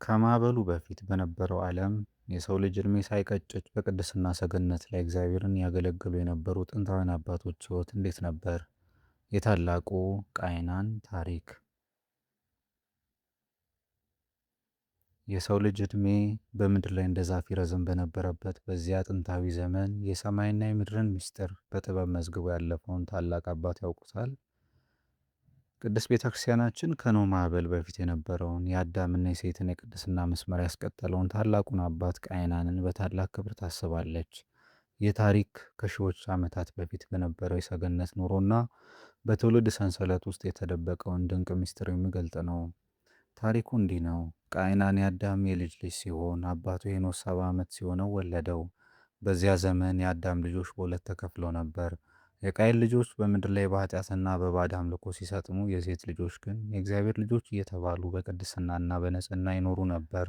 ከማዕበሉ በፊት በነበረው ዓለም የሰው ልጅ ዕድሜ ሳይቀጭጭ በቅድስና ሰገነት ላይ እግዚአብሔርን ያገለግሉ የነበሩ ጥንታውያን አባቶች ሕይወት እንዴት ነበር? የታላቁ ቃይናን ታሪክ። የሰው ልጅ ዕድሜ በምድር ላይ እንደ ዛፍ ይረዝም በነበረበት በዚያ ጥንታዊ ዘመን የሰማይና የምድርን ምስጢር በጥበብ መዝግቦ ያለፈውን ታላቅ አባት ያውቁታል? ቅድስት ቤተ ክርስቲያናችን ከኖህ ማዕበል በፊት የነበረውን የአዳምና የሴትን የቅድስና መስመር ያስቀጠለውን ታላቁን አባት ቃይናንን በታላቅ ክብር ታስባለች። ይህ ታሪክ ከሺዎች ዓመታት በፊት በነበረው የሰገነት ኑሮና በትውልድ ሰንሰለት ውስጥ የተደበቀውን ድንቅ ምስጢር የሚገልጥ ነው። ታሪኩ እንዲህ ነው። ቃይናን የአዳም የልጅ ልጅ ሲሆን አባቱ ሄኖስ 70 ዓመት ሲሆነው ወለደው። በዚያ ዘመን የአዳም ልጆች በሁለት ተከፍለው ነበር። የቃይን ልጆች በምድር ላይ በኃጢአትና በባዕድ አምልኮ ሲሰጥሙ፣ የሴት ልጆች ግን የእግዚአብሔር ልጆች እየተባሉ በቅድስናና በንጽህና ይኖሩ ነበር።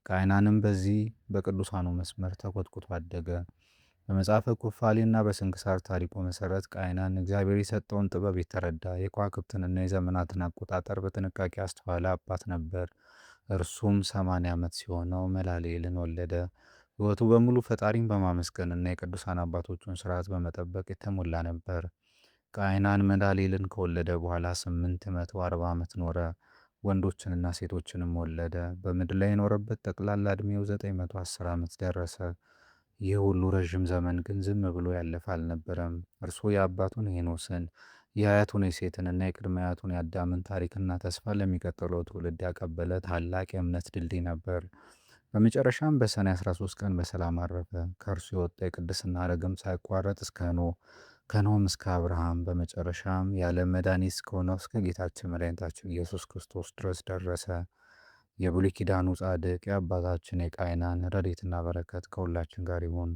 ቃይናንም በዚህ በቅዱሳኑ መስመር ተኮትኩቶ አደገ። በመጽሐፈ ኩፋሌና በስንክሳር ታሪኩ መሠረት ቃይናን እግዚአብሔር የሰጠውን ጥበብ የተረዳ የከዋክብትንና የዘመናትን አቆጣጠር በጥንቃቄ ያስተዋለ አባት ነበር። እርሱም 80 ዓመት ሲሆነው መላልኤልን ወለደ። ሕይወቱ በሙሉ ፈጣሪን በማመስገንና የቅዱሳን አባቶቹን ሥርዓት በመጠበቅ የተሞላ ነበር። ቃይናን መላልኤልን ከወለደ በኋላ 840 ዓመት ኖረ። ወንዶችንና ሴቶችንም ወለደ። በምድር ላይ የኖረበት ጠቅላላ ዕድሜው 910 ዓመት ደረሰ። ይህ ሁሉ ረዥም ዘመን ግን ዝም ብሎ ያለፈ አልነበረም። እርሱ የአባቱን ሄኖስን የአያቱን የሴትንና የቅድመ አያቱን የአዳምን ታሪክና ተስፋ ለሚቀጥለው ትውልድ ያቀበለ ታላቅ የእምነት ድልድይ ነበር። በመጨረሻም በሰኔ 13 ቀን በሰላም አረፈ። ከእርሱ የወጣ የቅድስና ሐረግም ሳይቋረጥ እስከ ኖህ፣ ከኖህም እስከ አብርሃም፣ በመጨረሻም ያለ መድኃኒት እስከሆነው እስከ ጌታችን መድኃኒታችን ኢየሱስ ክርስቶስ ድረስ ደረሰ። የብሉይ ኪዳኑ ጻድቅ የአባታችን የቃይናን ረድኤትና በረከት ከሁላችን ጋር ይሁን።